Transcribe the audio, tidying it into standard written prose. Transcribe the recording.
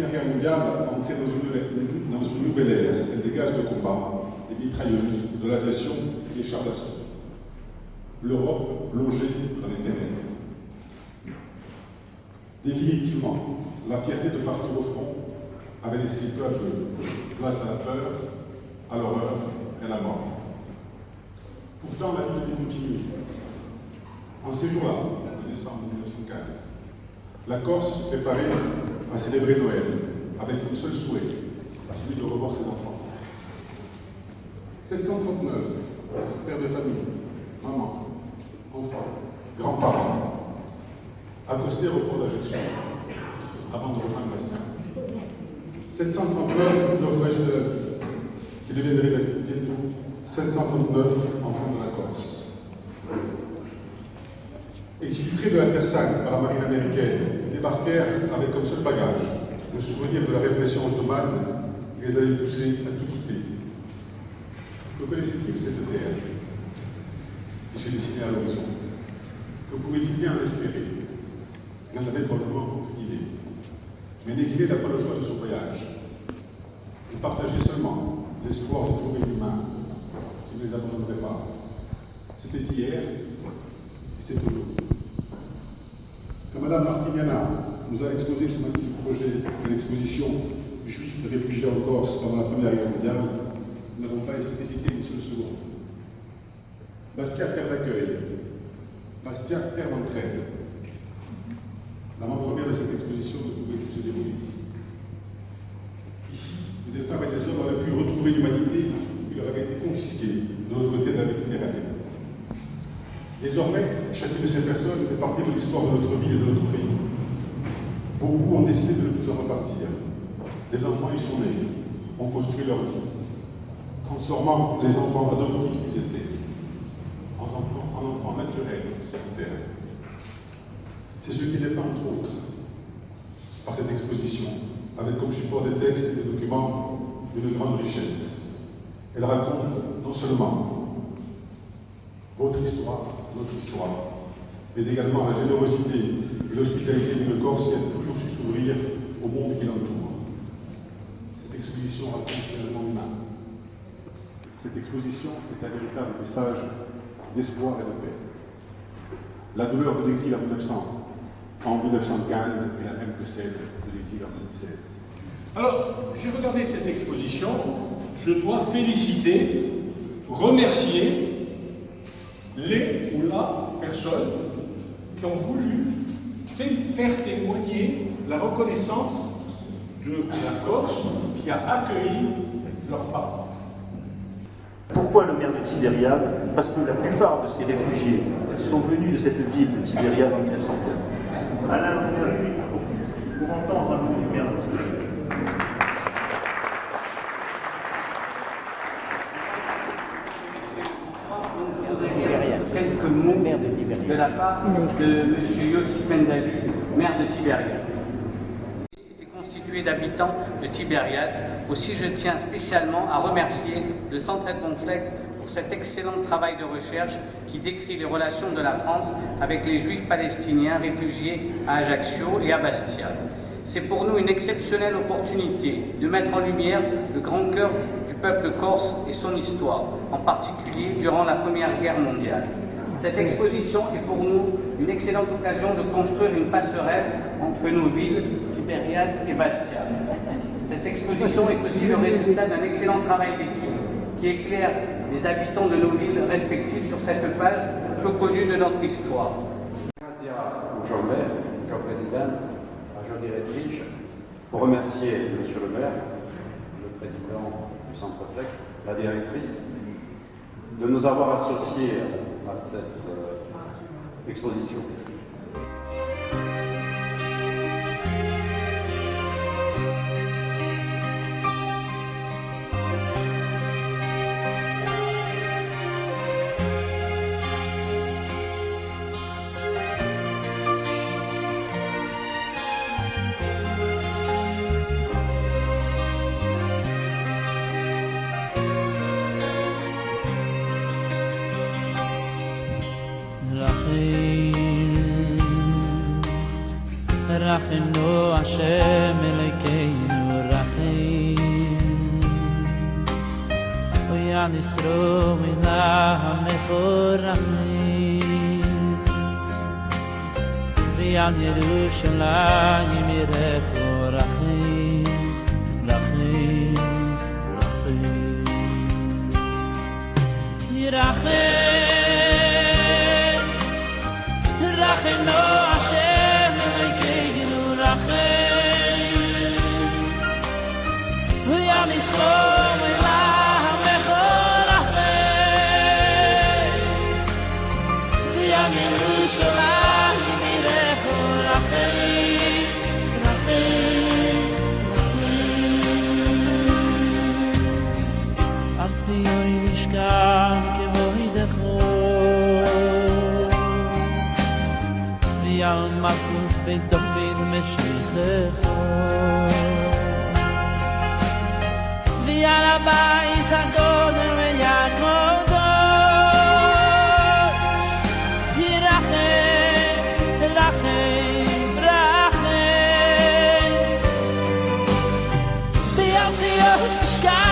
Première Guerre mondiale entrait dans une nouvelle ère, celle des gaz de combat, des mitrailleuses, de l'aviation et des chars d'assaut. L'Europe plongeait dans les ténèbres. Définitivement, la fierté de partir au front avait laissé peu à peu place à la peur, à l'horreur et à la mort. Pourtant, la lutte était continuée. En ces jours-là, de décembre 1915, la Corse se préparait à célébrer Noël avec un seul souhait, celui de revoir ses enfants. 739 pères de famille, mamans, enfants, grands-parents, accostèrent au port d'Ajaccio avant de rejoindre Bastia. 739 naufragés de la vie, qui deviendraient bientôt 739 enfants de la Corse. Exfiltrés de la Terre Sainte par la marine américaine, ils débarquèrent avec comme seul bagage le souvenir de la répression ottomane qui les avait poussés à tout quitter. Que connaissait-il cette terre qui se dessinait à l'horizon? Que pouvait-il bien en espérer? Il n'en avait probablement aucune idée. Mais l'exilé n'a pas le choix de son voyage. Il partageait seulement l'espoir de trouver une humain qui ne les abandonnerait pas. C'était hier et c'est aujourd'hui. Quand Mme Martignana nous a exposé ce magnifique projet de l'exposition Juifs réfugiés en Corse pendant la Première Guerre mondiale, nous n'avons pas hésité une seule seconde. Bastia, terre d'accueil. Bastia, terre d'entraide. L'avant-première de cette exposition ne pouvait plus se dérouler ici. Ici, des femmes et des hommes auraient pu retrouver l'humanité qui leur avait été confisquée de l'autre côté de la Méditerranée. Désormais, chacune de ces personnes fait partie de l'histoire de notre ville et de notre pays. Beaucoup ont décidé de ne plus en repartir. Les enfants y sont nés, ont construit leur vie, transformant les enfants adoptifs qu'ils étaient en enfants naturels de cette terre. C'est ce qui dépend, entre autres, par cette exposition, avec comme support des textes et des documents d'une grande richesse. Elle raconte non seulement votre histoire, notre histoire, mais également la générosité et l'hospitalité d'une Corse qui a toujours su s'ouvrir au monde qui l'entoure. Cette exposition raconte finalement humain. Cette exposition est un véritable message d'espoir et de paix. La douleur de l'exil en 1915 est la même que celle de l'exil en 2016. Alors, j'ai regardé cette exposition, je dois féliciter, remercier les ou la personnes qui ont voulu faire témoigner la reconnaissance de la Corse qui a accueilli leurs parents. Pourquoi le maire de Tibériade? Parce que la plupart de ces réfugiés sont venus de cette ville de Tibériade en 1915. Alain, on est venu pour entendre un mot du maire de Tibériade. Quelques mots de la part de M. Yossi Pendalu, maire de Tibériade. Il est constitué d'habitants de Tibériade. Aussi, je tiens spécialement à remercier le Centre Edmond Flegg pour cet excellent travail de recherche qui décrit les relations de la France avec les Juifs palestiniens réfugiés à Ajaccio et à Bastia. C'est pour nous une exceptionnelle opportunité de mettre en lumière le grand cœur du peuple corse et son histoire, en particulier durant la Première Guerre mondiale. Cette exposition est pour nous une excellente occasion de construire une passerelle entre nos villes, Tibériade et Bastia. Cette exposition est aussi le résultat d'un excellent travail d'équipe qui éclaire les habitants de nos villes respectives sur cette page peu connue de notre histoire. Grazie au Jean-Maire, Jean-Président, à Jean Directrice, pour remercier Monsieur le maire, le président du Centre Flegg, la directrice, de nous avoir associés à cette exposition. רחמנו השם אלוקינו ויען ישרו מן המחורכים ויען ירושלים ירחו רחים רחים רחים ירחם רחם נו השם אלוהינו רחם ויען ישרו Yerushalayim irecho rachim, rachim, rachim. Al Zion mishkan kevoidecho, v'yal malchus beis David meshlichecho, v'yal habayis hagodol v'Yaakov. Sky